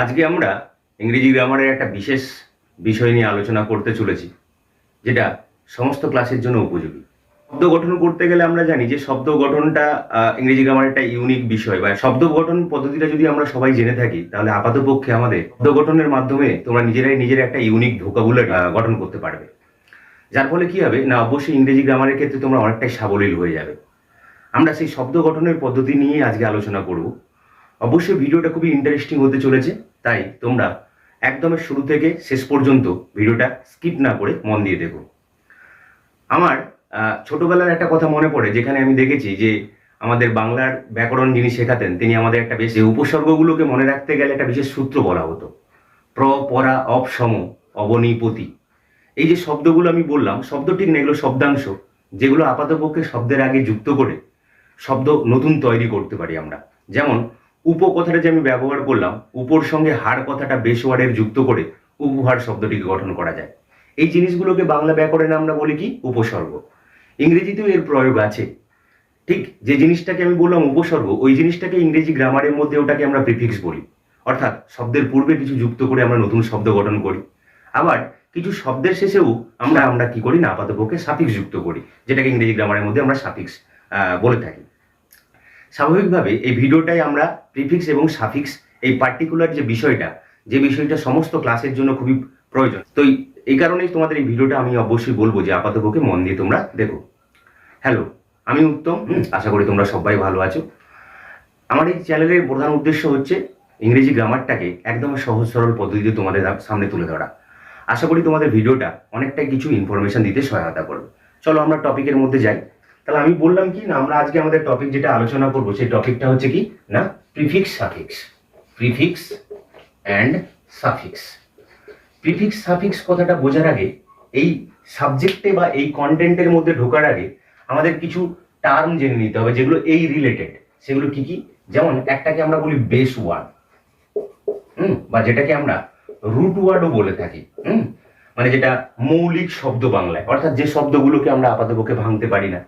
আজকে আমরা ইংরেজি গ্রামারের একটা বিশেষ বিষয় নিয়ে আলোচনা করতে চলেছি, যেটা সমস্ত ক্লাসের জন্য উপযোগী। শব্দ গঠন করতে গেলে আমরা জানি যে শব্দ গঠনটা ইংরেজি গ্রামারের একটা ইউনিক বিষয়, বা শব্দ গঠন পদ্ধতিটা যদি আমরা সবাই জেনে থাকি, তাহলে আপাতপক্ষে আমাদের শব্দ গঠনের মাধ্যমে তোমরা নিজের একটা ইউনিক ভোকাবুলারি গঠন করতে পারবে। যার ফলে কি হবে না, অবশ্যই ইংরেজি গ্রামারের ক্ষেত্রে তোমরা অনেকটাই সাবলীল হয়ে যাবে। আমরা সেই শব্দ গঠনের পদ্ধতি নিয়ে আজকে আলোচনা করব। অবশ্যই ভিডিওটা খুবই ইন্টারেস্টিং হতে চলেছে, তাই তোমরা একদমের শুরু থেকে শেষ পর্যন্ত ভিডিওটা স্কিপ না করে মন দিয়ে দেখো। আমার ছোটবেলার একটা কথা মনে পড়ে, যেখানে আমি দেখেছি যে আমাদের বাংলার ব্যাকরণ যিনি শেখাতেন, তিনি আমাদের একটা বেশ উপসর্গগুলোকে মনে রাখতে গেলে একটা বিশেষ সূত্র বলা হতো, প্র পরা অপ সম অবনিপতি। এই যে শব্দগুলো আমি বললাম, শব্দ ঠিক না, এগুলো শব্দাংশ, যেগুলো আপাতপক্ষে শব্দের আগে যুক্ত করে শব্দ নতুন তৈরি করতে পারি আমরা। যেমন উপ কথাটা যে আমি ব্যবহার করলাম, উপর সঙ্গে হার কথাটা বেশ ওয়ার্ডের যুক্ত করে উপহার শব্দটিকে গঠন করা যায়। এই জিনিসগুলোকে বাংলা ব্যাকরণে আমরা বলি কি, উপসর্গ। ইংরেজিতেও এর প্রয়োগ আছে। ঠিক যে জিনিসটাকে আমি বললাম উপসর্গ, ওই জিনিসটাকে ইংরেজি গ্রামারের মধ্যে ওটাকে আমরা প্রিফিক্স বলি। অর্থাৎ শব্দের পূর্বে কিছু যুক্ত করে আমরা নতুন শব্দ গঠন করি। আবার কিছু শব্দের শেষেও আমরা কি করি না, আপাতপক্ষে সাফিক্স যুক্ত করি, যেটাকে ইংরেজি গ্রামারের মধ্যে আমরা সাফিক্স বলে থাকি। স্বাভাবিকভাবে এই ভিডিওটাই আমরা প্রিফিক্স এবং সাফিক্স, এই পার্টিকুলার যে বিষয়টা সমস্ত ক্লাসের জন্য খুবই প্রয়োজন। তো এই কারণেই তোমাদের এই ভিডিওটা আমি অবশ্যই বলবো যে আপাতপক্ষে মন দিয়ে তোমরা দেখো। হ্যালো, আমি উত্তম, আশা করি তোমরা সবাই ভালো আছো। আমার এই চ্যানেলের প্রধান উদ্দেশ্য হচ্ছে ইংরেজি গ্রামারটাকে একদম সহজ সরল পদ্ধতিতে তোমাদের সামনে তুলে ধরা। আশা করি তোমাদের ভিডিওটা অনেকটাই কিছু ইনফরমেশন দিতে সহায়তা করবে। চলো আমরা টপিকের মধ্যে যাই। তাহলে আমি বললাম কি না, আমরা আজকে আমাদের টপিক যেটা আলোচনা করবো, সেই টপিকটা হচ্ছে কি না, prefix suffix. Prefix and suffix. Prefix suffix কথাটা বোঝার আগে, এই সাবজেক্টে বা এই কন্টেন্টের মধ্যে ঢোকার আগে আমাদের কিছু টার্ম জেনে নিতে হবে, যেগুলো এই রিলেটেড। সেগুলো কি কি? যেমন একটাকে আমরা বলি বেস ওয়ার্ড, বা যেটাকে আমরা রুট ওয়ার্ডও বলে থাকি। মানে যেটা মৌলিক শব্দ বাংলায়, অর্থাৎ যে শব্দগুলোকে আমরা আপাতপক্ষে ভাঙতে পারি না।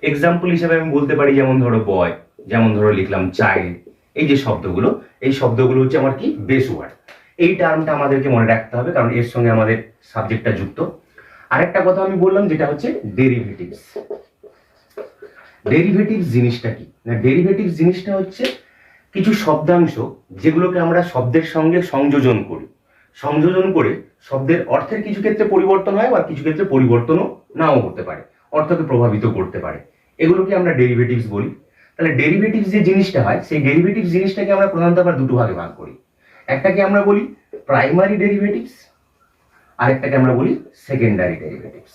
এক্সাম্পল হিসেবে আমি বলতে পারি, যেমন ধরো বয়, যেমন ধরো লিখলাম চাইল্ড। এই যে শব্দগুলো, এই শব্দগুলো হচ্ছে আমার কি, বেস ওয়ার্ড। এই টার্মটা আমাদেরকে মনে রাখতে হবে, কারণ এর সঙ্গে আমাদের সাবজেক্টটা যুক্ত। আরেকটা কথা আমি বললাম, যেটা হচ্ছে ডেরিভেটিভস। ডেরিভেটিভস জিনিসটা কি না, ডেরিভেটিভস জিনিসটা হচ্ছে কিছু শব্দাংশ যেগুলোকে আমরা শব্দের সঙ্গে সংযোজন করি। সংযোজন করে শব্দের অর্থের কিছু ক্ষেত্রে পরিবর্তন হয়, বা কিছু ক্ষেত্রে পরিবর্তনও নাও হতে পারে, অর্থকে প্রভাবিত করতে পারে। এগুলোকে আমরা ডেরিভেটিভস বলি। তাহলে ডেরিভেটিভস যে জিনিসটা হয়, সেই ডেরিভেটিভস জিনিসটাকে আমরা প্রধানত আবার দুটো ভাগে ভাগ করি। একটাকে আমরা বলি প্রাইমারি ডেরিভেটিভস, আরেকটাকে আমরা বলি সেকেন্ডারি ডেরিভেটিভস।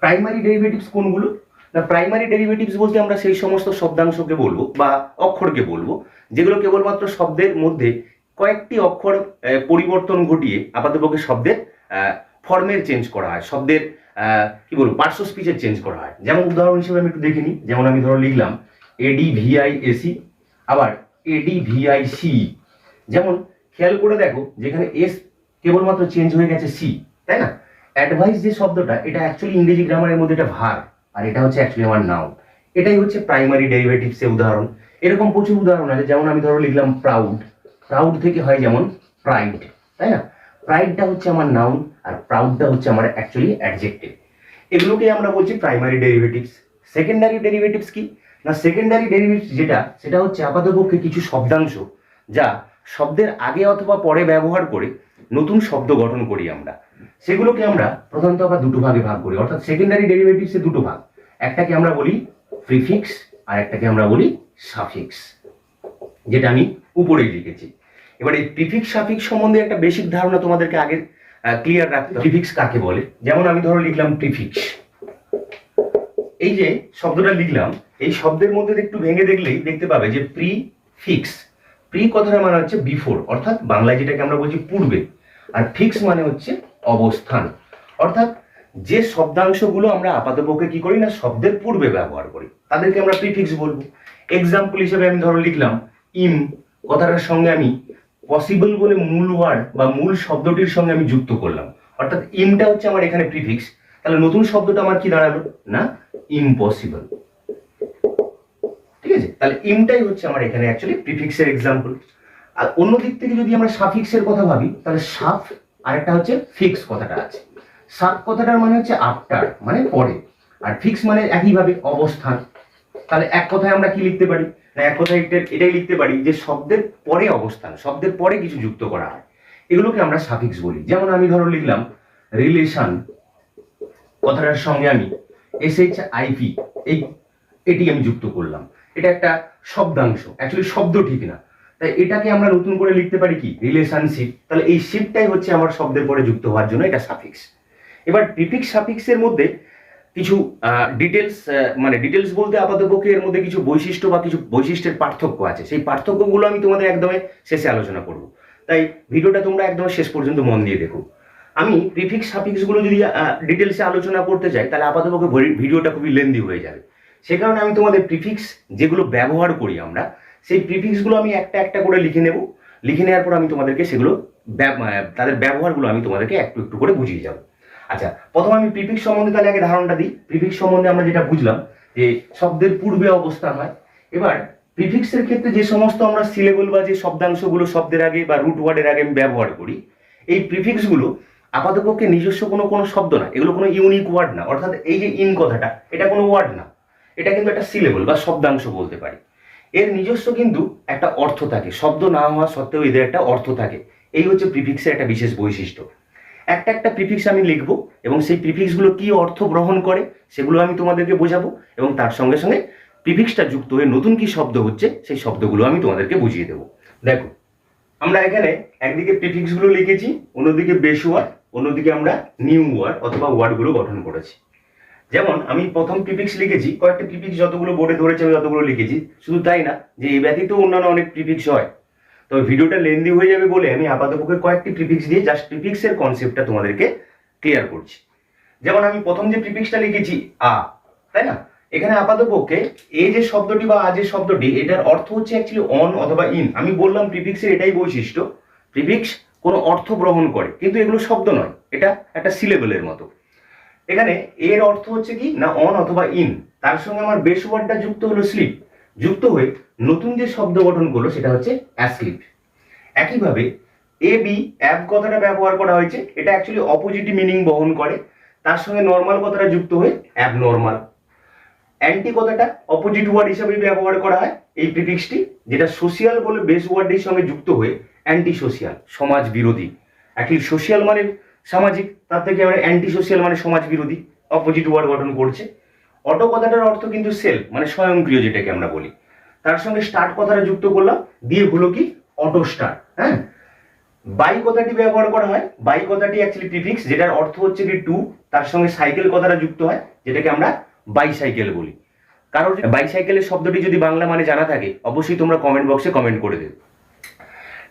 প্রাইমারি ডেরিভেটিভস কোনগুলো না, প্রাইমারি ডেরিভেটিভস বলতে আমরা সেই সমস্ত শব্দাংশকে বলবো বা অক্ষরকে বলবো, যেগুলো কেবলমাত্র শব্দের মধ্যে কয়েকটি অক্ষর পরিবর্তন ঘটিয়ে আপাতপক্ষে শব্দের ফর্মের চেঞ্জ করা হয়, শব্দের কি বলবো, পার্শ্ব স্পিচের চেঞ্জ করা হয়। যেমন উদাহরণ হিসেবে আমি একটু দেখে নিই। যেমন আমি ধরো লিখলাম ADVIAC, আবার ADVIC। যেমন খেয়াল করে দেখো, যেখানে এস কেবলমাত্র চেঞ্জ হয়ে গেছে সি, তাই না? অ্যাডভাইস যে শব্দটা, এটা অ্যাকচুয়ালি ইংরেজি গ্রামারের মধ্যে এটা ভার, আর এটা হচ্ছে অ্যাকচুয়ালি আমার নাউন। এটাই হচ্ছে প্রাইমারি ডেরিভেটিভসের উদাহরণ। এরকম প্রচুর উদাহরণ আছে। যেমন আমি ধরো লিখলাম প্রাউড, প্রাউড থেকে হয় যেমন প্রাইড, তাই না? প্রাইডটা হচ্ছে আমার নাউন, আর প্রাউডটা হচ্ছে আমার অ্যাকচুয়ালি অ্যাডজেক্টিভ। এগুলোকে আমরা বলছি প্রাইমারি ডেরিভেটিভস। সেকেন্ডারি ডেরিভেটিভস কি না, সেকেন্ডারি ডেরিভেটিভস সেটা হচ্ছে আপাতপক্ষে কিছু শব্দাংশ যা শব্দের আগে অথবা পরে ব্যবহার করে নতুন শব্দ গঠন করি আমরা। সেগুলোকে আমরা প্রধানত আবার দুটো ভাগে ভাগ করি, অর্থাৎ সেকেন্ডারি ডেরিভেটিভসে দুটো ভাগ। একটাকে আমরা বলি প্রিফিক্স, আর একটাকে আমরা বলি সাফিক্স, যেটা আমি উপরেই লিখেছি। এবার এই প্রিফিক্স সাফিক্স সম্বন্ধে একটা বেসিক ধারণা তোমাদেরকে আগে ক্লিয়ার রাখতে হবে। প্রিফিক্স কাকে বলে? যেমন আমি ধরো লিখলাম প্রিফিক্স, এই যে শব্দটা লিখলাম, এই শব্দের মধ্যে একটু ভেঙে দেখলেই দেখতে পাবে যে প্রিফিক্স, প্রি কথাটা মানে হচ্ছে বিফোর, অর্থাৎ বাংলায় যেটাকে আমরা বলছি পূর্বে, আর ফিক্স মানে হচ্ছে অবস্থান। অর্থাৎ যে শব্দাংশগুলো আমরা আপাতপক্ষে কি করি না, শব্দের পূর্বে ব্যবহার করি, তাদেরকে আমরা প্রিফিক্স বলবো। এক্সাম্পল হিসেবে আমি ধরো লিখলাম ইম কথাটার সঙ্গে আমি পসিবল বলে মূল ওয়ার্ড বা মূল শব্দটির সঙ্গে আমি যুক্ত করলাম, অর্থাৎ ইমটা হচ্ছে আমার এখানে প্রিফিক্স। তাহলে নতুন শব্দটা আমার কি দাঁড়ালো না, ইম্পসিবল। ঠিক আছে, তাহলে ইমটাই হচ্ছে আমার এখানে অ্যাকচুয়ালি প্রিফিক্সের এক্সাম্পল। আর অন্য দিক থেকে যদি আমরা সাফিক্সের কথা ভাবি তাহলে সাফ আর একটা হচ্ছে ফিক্স কথাটা আছে। সাফ কথাটার মানে হচ্ছে আফটার মানে পরে, আর ফিক্স মানে একইভাবে অবস্থান। তাহলে এক কথায় আমরা কি লিখতে পারি না, এক কথায় এটাই লিখতে পারি যে শব্দের পরে অবস্থান, শব্দের পরে কিছু যুক্ত করা হয়, এগুলোকে আমরা সাফিক্স বলি। যেমন আমি ধরো লিখলাম রিলেশন, কথাটার সঙ্গে আমি SHIP এটি আমি যুক্ত করলাম, এটা একটা শব্দাংশ, অ্যাকচুয়ালি শব্দ ঠিক না, তাই এটাকে আমরা নতুন করে লিখতে পারি কি রিলেশনশিপ। তাহলে এই শিপটাই হচ্ছে আমার শব্দের পরে যুক্ত হওয়ার জন্য এটা সাফিক্স। এবার প্রিফিক্স সাফিক্সের মধ্যে কিছু ডিটেলস, মানে ডিটেলস বলতে আপাতপক্ষে এর মধ্যে কিছু বৈশিষ্ট্য বা কিছু বৈশিষ্ট্যের পার্থক্য আছে, সেই পার্থক্যগুলো আমি তোমাদের একদমই শেষে আলোচনা করব, তাই ভিডিওটা তোমরা একদম শেষ পর্যন্ত মন দিয়ে দেখো। আমি প্রিফিক্স সাফিক্সগুলো যদি ডিটেলসে আলোচনা করতে চাই তাহলে আপাতপক্ষে ভিডিওটা খুবই লেন্দি হয়ে যাবে। সে কারণে আমি তোমাদের প্রিফিক্স যেগুলো ব্যবহার করি আমরা, সেই প্রিফিক্সগুলো আমি একটা একটা করে লিখে নেব। লিখে নেওয়ার পর আমি তোমাদেরকে সেগুলো তাদের ব্যবহারগুলো আমি তোমাদেরকে একটু একটু করে বুঝিয়ে যাব। আচ্ছা, প্রথমে আমি প্রিফিক্স সম্বন্ধে তাহলে আগে ধারণাটা দিই। প্রিফিক্স সম্বন্ধে আমরা যেটা বুঝলাম যে শব্দের পূর্বে অবস্থান হয়। এবার প্রিফিক্সের ক্ষেত্রে যে সমস্ত আমরা সিলেবল বা যে শব্দাংশগুলো শব্দের আগে বা রুট ওয়ার্ডের আগে আমি ব্যবহার করি, এই প্রিফিক্সগুলো আপাতপক্ষে নিজস্ব কোনো শব্দ না, এগুলো কোনো ইউনিক ওয়ার্ড না। অর্থাৎ এই যে ইন কথাটা, এটা কোনো ওয়ার্ড না, এটা কিন্তু একটা সিলেবল বা শব্দাংশ বলতে পারি। এর নিজস্ব কিন্তু একটা অর্থ থাকে, শব্দ না হওয়া সত্ত্বেও এদের একটা অর্থ থাকে। এই হচ্ছে প্রিফিক্সের একটা বিশেষ বৈশিষ্ট্য। একটা একটা প্রিফিক্স আমি লিখব এবং সেই প্রিফিক্সগুলো কি অর্থ গ্রহণ করে সেগুলো আমি তোমাদেরকে বোঝাবো, এবং তার সঙ্গে সঙ্গে প্রিফিক্সটা যুক্ত হয়ে নতুন কি শব্দ হচ্ছে সেই শব্দগুলো আমি তোমাদেরকে বুঝিয়ে দেবো। দেখো, আমরা এখানে একদিকে প্রিফিক্সগুলো লিখেছি, অন্যদিকে বেস ওয়ার্ড, অন্যদিকে আমরা নিউ ওয়ার্ড অথবা ওয়ার্ডগুলো গঠন করেছি। যেমন আমি প্রথম প্রিফিক্স লিখেছি, কয়েকটা প্রিফিক্স যতগুলো বোর্ডে ধরেছে আমি ততগুলো লিখেছি। শুধু তাই না, যে এই ব্যতীত অন্যান্য অনেক প্রিফিক্স হয়, তবে ভিডিওটা লেন্দি হয়ে যাবে বলে আমি আপাতপক্ষে কয়েকটি প্রিফিক্স দিয়ে জাস্ট প্রিফিক্সের কনসেপ্টটা তোমাদেরকে ক্লিয়ার করছি। যেমন আমি প্রথম যে প্রিফিক্সটা লিখেছি তাই না, এখানে আপাতপক্ষে এই যে শব্দটি বা যে শব্দটি, এটার অর্থ হচ্ছে অ্যাকচুয়ালি অন অথবা ইন। আমি বললাম প্রিফিক্সের এটাই বৈশিষ্ট্য, প্রিফিক্স কোনো অর্থ গ্রহণ করে, কিন্তু এগুলো শব্দ নয়, এটা একটা সিলেবলের মতো। এখানে এর অর্থ হচ্ছে কি না অন অথবা ইন, তার সঙ্গে আমার বেস ওয়ার্ডটা যুক্ত হলো স্লিপ, যুক্ত হয়ে নতুন যে শব্দ গঠন করলো সেটা হচ্ছে অ্যাসলিপ। একইভাবে অ্যাব কথাটা ব্যবহার করা হয়েছে, এটা অ্যাকচুয়ালি অপোজিট মিনিং বহন করে, তার সঙ্গে নর্মাল কথাটা যুক্ত হয়ে অ্যাবনর্মাল। অ্যান্টি কথাটা অপোজিট ওয়ার্ড হিসাবে ব্যবহার করা হয় এই প্রিফিক্সটি, যেটা সোশিয়াল বলে বেস ওয়ার্ডের সঙ্গে যুক্ত হয়ে অ্যান্টি সোশিয়াল, সমাজ বিরোধী। অ্যাকচুয়ালি সোশিয়াল মানে সামাজিক, তার থেকে আমরা অ্যান্টি সোশিয়াল মানে সমাজ বিরোধী, অপোজিট ওয়ার্ড গঠন করছে। অটো কথাটার অর্থ কিন্তু সেলফ মানে স্বয়ংক্রিয়, যেটাকে আমরা বলি। তার সঙ্গে স্টার্ট কথাটা যুক্ত করলাম, দিয়ে হলো কি অটো স্টার্ট। হ্যাঁ, বাই কথাটি ব্যবহার করা হয়, বাই কথাটি অ্যাকচুয়ালি প্রিফিক্স, যেটার অর্থ হচ্ছে কি টু, তার সঙ্গে সাইকেল কথাটা যুক্ত হয়, যেটাকে আমরা বাইসাইকেল বলি। কারণ বাইসাইকেলের শব্দটি যদি বাংলা মানে জানা থাকে অবশ্যই তোমরা কমেন্ট বক্সে কমেন্ট করে দেবে।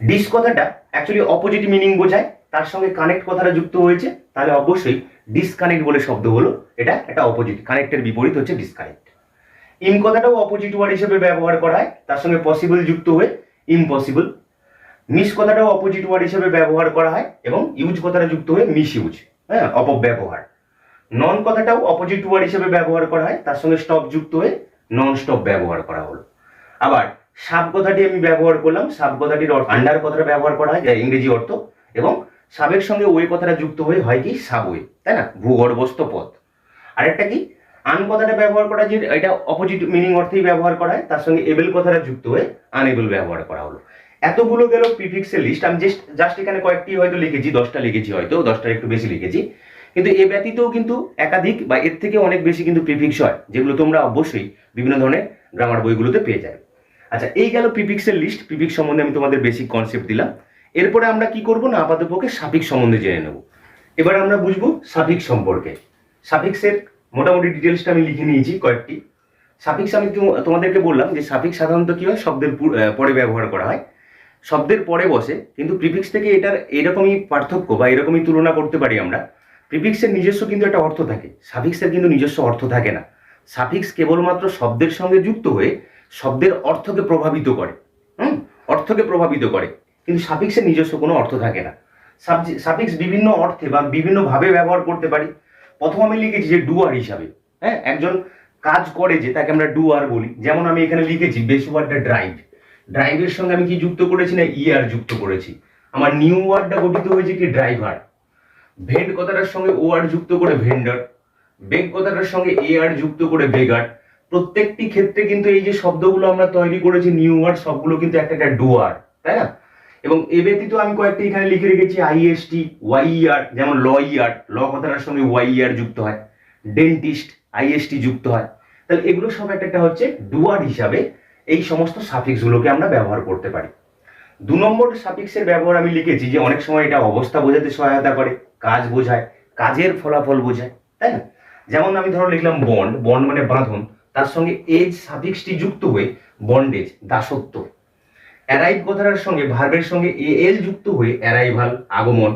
ডিস কথাটা অ্যাকচুয়ালি অপোজিট মিনিং বোঝায়, তার সঙ্গে কানেক্ট কথাটা যুক্ত হয়েছে, তাহলে অবশ্যই ডিসকানেক্ট বলে শব্দ হলো, এটা একটা অপোজিট, কানেক্টের বিপরীত হচ্ছে ডিসকানেক্ট। ইন কথাটাও অপোজিট ওয়ার্ড হিসেবে ব্যবহার করা হয়, তার সঙ্গে পসিবল যুক্ত হয়ে ইম্পসিবল। মিস কথাটাও অপোজিট ওয়ার্ড হিসেবে ব্যবহার করা হয় এবং ইউজ কথাটা যুক্ত হয়ে মিস ইউজ, হ্যাঁ অপব্যবহার। নন কথাটাও অপোজিট ওয়ার্ড হিসেবে ব্যবহার করা হয়, তার সঙ্গে স্টপ যুক্ত হয়ে নন স্টপ ব্যবহার করা হলো। আবার সাব কথাটি আমি ব্যবহার করলাম, সাব কথাটির অর্থ আন্ডার কথাটা ব্যবহার করা হয়, যা ইংরেজি অর্থ, এবং সাবের সঙ্গে ওয়ে কথাটা যুক্ত হয়ে হয় কি সাবওয়ে, তাই না, ভূগর্ভস্থ পথ। আরেকটা কি আন কথাটা ব্যবহার করা, যে এটা অপোজিট মিনিং অর্থেই ব্যবহার করা হয়, তার সঙ্গে এবেল কথাটা যুক্ত হয়ে আনএবল ব্যবহার করা হলো। এতগুলো গেল প্রিফিক্সের লিস্ট। আমি জাস্ট এখানে কয়েকটি হয়তো লিখেছি, 10টা লিখেছি, হয়তো 10টার একটু বেশি লিখেছি, কিন্তু এ ব্যতীতও কিন্তু একাধিক বা এর থেকে অনেক বেশি কিন্তু প্রিফিক্স হয়, যেগুলো তোমরা অবশ্যই বিভিন্ন ধরনের গ্রামার বইগুলোতে পেয়ে যাবে। আচ্ছা, এই গেল প্রিফিক্সের লিস্ট। প্রিফিক্স সম্বন্ধে আমি তোমাদের বেসিক কনসেপ্ট দিলাম। এরপরে আমরা কি করব না, আপাতপক্ষে সাফিক্স সম্বন্ধে জেনে নেব। এবার আমরা বুঝবো সাফিক্স সম্পর্কে। সাফিক্সের মোটামুটি ডিটেলসটা আমি লিখে নিয়েছি কয়েকটি। সাফিক্স আমি তোমাদেরকে বললাম যে সাফিক্স সাধারণত কি হয়, শব্দের পরে ব্যবহার করা হয়, শব্দের পরে বসে, কিন্তু প্রিফিক্স থেকে এটার এরকমই পার্থক্য বা এরকমই তুলনা করতে পারি আমরা। প্রিফিক্সের নিজস্ব কিন্তু একটা অর্থ থাকে, সাফিক্সের কিন্তু নিজস্ব অর্থ থাকে না। সাফিক্স কেবলমাত্র শব্দের সঙ্গে যুক্ত হয়ে শব্দের অর্থকে প্রভাবিত করে, অর্থকে প্রভাবিত করে, কিন্তু সাফিক্সের নিজস্ব কোনো অর্থ থাকে না। সাফিক্স বিভিন্ন অর্থে বা বিভিন্নভাবে ব্যবহার করতে পারি। প্রথম আমি লিখেছি যে ডুয়ার হিসাবে, হ্যাঁ, একজন কাজ করে যে তাকে আমরা ডুয়ার বলি। যেমন আমি এখানে লিখেছি বেস ওয়ার্ডটা ড্রাইভ, ড্রাইভের সঙ্গে আমি কি যুক্ত করেছি না ইয়ার যুক্ত করেছি। আমার নিউ ওয়ার্ডটা গঠিত হয়েছে কি ড্রাইভার। ভেন্ড কথাটার সঙ্গে ও আর যুক্ত করে ভেন্ডার। বেগ কথাটার সঙ্গে এ আর যুক্ত করে বেগার। প্রত্যেকটি ক্ষেত্রে কিন্তু এই যে শব্দগুলো আমরা তৈরি করেছি নিউ ওয়ার্ড, সবগুলো কিন্তু একটা একটা ডুয়ার, তাই না? এবং এ ব্যতীত আমি কয়েকটি এখানে লিখে রেখেছি আইএসটি, ওয়াইআর, যেমন ল ইয়ার, ল কথাটার সঙ্গে ওয়াইআর যুক্ত হয়। ডেন্টিস্ট, আইএসটি যুক্ত হয়। তাহলে এগুলো সব একটা একটা হচ্ছে ডুয়ার হিসাবে এই সমস্ত সাফিক্স গুলোকে আমরা ব্যবহার করতে পারি। 2 নম্বর সাফিক্সের ব্যবহার আমি লিখেছি যে অনেক সময় এটা অবস্থা বোঝাতে সহায়তা করে, কাজ বোঝায়, কাজের ফলাফল বোঝায়, তাই না? যেমন আমি ধরো লিখলাম বন্ড, বন্ড মানে বাঁধন, তার সঙ্গে এজ সাফিক্সটি যুক্ত হয়ে বন্ডেজ, দাসত্ব। অ্যারাইভ কথাটার সঙ্গে ভার্বের সঙ্গে এল যুক্ত হয়ে অ্যারাইভাল, আগমন।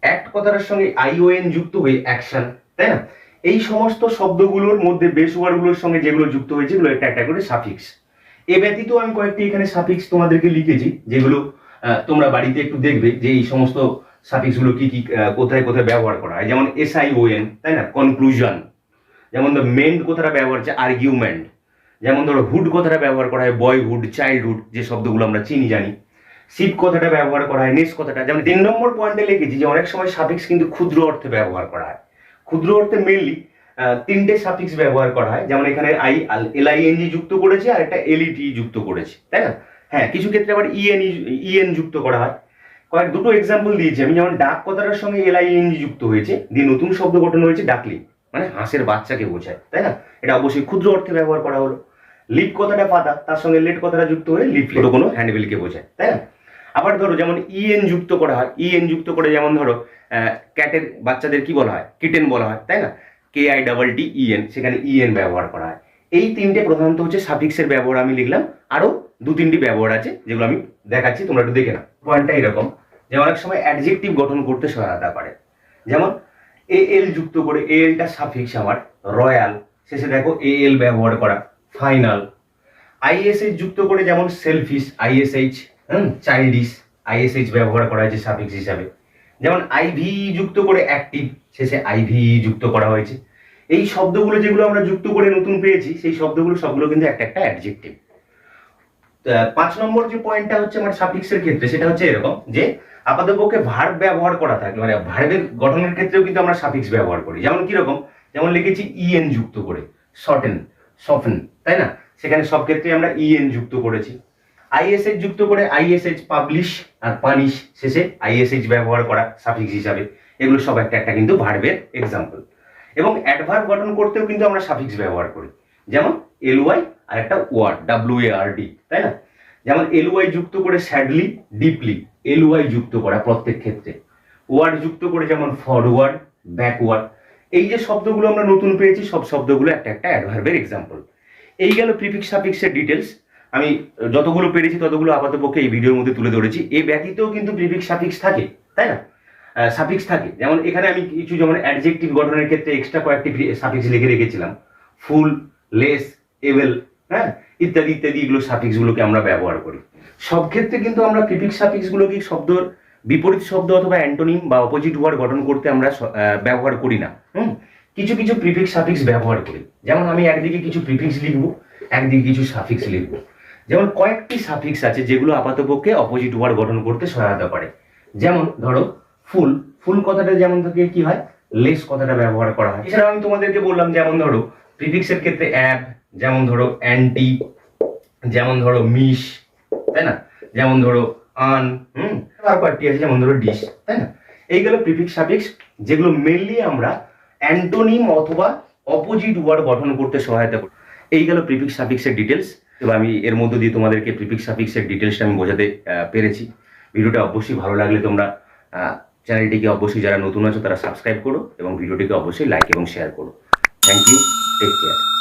অ্যাক্ট কথাটার সঙ্গে আইওএন যুক্ত হয়ে অ্যাকশন, তাই না? এই সমস্ত শব্দগুলোর মধ্যে বেস ওয়ার্ডগুলোর সঙ্গে যেগুলো যুক্ত হয়েছে এগুলো একটা একটা করে সাফিক্স। এ ব্যতীত আমি কয়েকটি এখানে সাফিক্স তোমাদেরকে লিখেছি, যেগুলো তোমরা বাড়িতে একটু দেখবে যে এই সমস্ত সাফিক্স গুলো কি কি কোথায় কোথায় ব্যবহার করা হয়। যেমন এসআইওএন, তাই না, কনক্লুশন। যেমন ধরো মেন্ড কথাটা ব্যবহার হচ্ছে আর্গুমেন্ট। যেমন ধরো হুড কথাটা ব্যবহার করা হয় বয়হুড, চাইল্ডহুড, যে শব্দগুলো আমরা চিনি জানি। শিপ কথাটা ব্যবহার করা হয়, নেস কথাটা। যেমন 3 নম্বর পয়েন্টে লিখেছি যে অনেক সময় সাফিক্স কিন্তু ক্ষুদ্র অর্থে ব্যবহার করা হয়। ক্ষুদ্র অর্থে মেনলি 3টে সাফিক্স ব্যবহার করা হয়। যেমন এখানে এলআইএনজি যুক্ত করেছে আর একটা এলইটি যুক্ত করেছে, তাই না? হ্যাঁ, কিছু ক্ষেত্রে আবার ইএন যুক্ত করা হয়। দুটো এক্সাম্পল দিয়েছি আমি। যেমন ডাক কথাটার সঙ্গে এলআইএনজি যুক্ত হয়েছে, দিয়ে নতুন শব্দ গঠন হয়েছে ডাকলি, মানে হাঁসের বাচ্চাকে বোঝায়, তাই না? এটা অবশ্যই ক্ষুদ্র অর্থে ব্যবহার করা হলো। লিপ কথাটা পাতা, তার সঙ্গে লেট কথাটা যুক্ত হয়ে লিফলেট, কোনো হ্যান্ডবিলকে বোঝায়, তাই না? আবার ধরো যেমন ইএন যুক্ত করা হয়, ইএন যুক্ত করে যেমন ধরো ক্যাটের বাচ্চাদের কি বলা হয়, কিটেন বলা হয়, তাই না? KITTEN, সেখানে ইএন ব্যবহার করা হয়। এই 3টে প্রধানত হচ্ছে সাফিক্সের ব্যবহার আমি লিখলাম। আরো 2-3টি ব্যবহার আছে যেগুলো আমি দেখাচ্ছি, তোমরা একটু দেখে নাও। পয়েন্টটা এরকম যে অনেক সময় অ্যাডজেক্টিভ গঠন করতে সহায়তা করে। যেমন এল যুক্ত করে, এলটা সাফিক্স আমার, রয়্যাল, শেষে দেখো এল ব্যবহার করা, ফাইনাল। আইএসএইচ যুক্ত করে যেমন সেলফিশ, আইএসএইচ, চাইল্ডিশ, আইএসএইচ ব্যবহার করা হয়েছে সাফিক্স হিসাবে। যেমন আইভি যুক্ত করে অ্যাক্টিভ, শেষে আইভি যুক্ত করা হয়েছে। এই শব্দগুলো যেগুলো আমরা যুক্ত করে নতুন পেয়েছি, সেই শব্দগুলো সবগুলো কিন্তু একটা একটা অ্যাডজেক্টিভ। 5 নম্বর যে পয়েন্টটা হচ্ছে আমার সাফিক্সের ক্ষেত্রে, সেটা হচ্ছে এরকম যে আপাতপক্ষে ভার্ব ব্যবহার করা থাকে, মানে ভার্বের গঠনের ক্ষেত্রেও কিন্তু আমরা সাফিক্স ব্যবহার করি। যেমন কিরকম, যেমন লিখেছি ইএন যুক্ত করে, শর্টেন, সফেন, তাই না? সেখানে সব ক্ষেত্রে আমরা ইএন যুক্ত করেছি। আইএসএইচ যুক্ত করে আইএসএইচ, পাবলিশ আর পানিশ, শেষে আইএসএইচ ব্যবহার করা সাফিক্স হিসাবে। এগুলো সব একটা একটা কিন্তু ভার্বের এক্সাম্পল। এবং অ্যাডভার্ব গঠন করতেও কিন্তু আমরা সাফিক্স ব্যবহার করি। যেমন এলওয়াই আর একটা ওয়ার্ড, WARD, তাই না? যেমন এলওয়াই যুক্ত করে স্যাডলি, ডিপলি, এলওয়াই যুক্ত করা প্রত্যেক ক্ষেত্রে। ওয়ার্ড যুক্ত করে যেমন ফরওয়ার্ড, ব্যাকওয়ার্ড। এই যে শব্দগুলো আমরা নতুন পেয়েছি, সব শব্দগুলো একটা একটা অ্যাডভার্বের এক্সাম্পল। এই গেল প্রিফিক্স সাফিক্সের ডিটেলস। আমি যতগুলো পেরেছি ততগুলো আপাতপক্ষে এই ভিডিওর মধ্যে তুলে ধরেছি। এ ব্যতীতও কিন্তু প্রিফিক্স সাফিক্স থাকে, তাই না? সাফিক্স থাকে। যেমন এখানে আমি কিছু, যেমন অ্যাডজেক্টিভ গঠনের ক্ষেত্রে এক্সট্রা কয়েকটি সাফিক্স লিখে রেখেছিলাম, ফুল, লেস, এবেল, হ্যাঁ, ইত্যাদি ইত্যাদি। এগুলো সাফিক্সগুলোকে আমরা ব্যবহার করি। সব ক্ষেত্রে কিন্তু আমরা প্রিফিক্স সাফিক্সগুলোকে শব্দর বিপরীত শব্দ অথবা অ্যান্টোনিম বা অপোজিট ওয়ার্ড গঠন করতে আমরা ব্যবহার করি না। কিছু কিছু প্রিফিক্স সাফিক্স ব্যবহার করি। যেমন আমি একদিকে কিছু প্রিফিক্স লিখবো, একদিকে কিছু সাফিক্স লিখবো। যেমন কয়েকটি সাফিক্স আছে যেগুলো আপাতপক্ষে অপোজিট ওয়ার্ড গঠন করতে সহায়তা করে। যেমন ধরো ফুল, ফুল কথাটা যেমন থেকে কি হয়, লেস কথাটা ব্যবহার করা হয়। এছাড়াও আমি তোমাদেরকে বললাম, যেমন ধরো প্রিফিক্সের ক্ষেত্রে অ্যাব, যেমন ধরো অ্যান্টি, যেমন ধরো মিশ, তাই না? যেমন ধরো আন, আর কয়েকটি আছে, যেমন ধরো ডিশ, তাই না? এই গেল প্রিফিক্স সাফিক্স, যেগুলো মেনলি আমরা অ্যান্টোনিম অথবা অপোজিট ওয়ার্ড গঠন করতে সহায়তা করি। এই গেল প্রিফিক্স সাফিক্সের ডিটেলস। এবং আমি এর মধ্যে দিয়ে তোমাদেরকে প্রিফিক্স সাফিক্সের ডিটেলসটা আমি বোঝাতে পেরেছি। ভিডিওটা অবশ্যই ভালো লাগলে তোমরা চ্যানেলটিকে অবশ্যই, যারা নতুন আছো তারা সাবস্ক্রাইব করো এবং ভিডিওটিকে অবশ্যই লাইক এবং শেয়ার করো। Thank you, take care.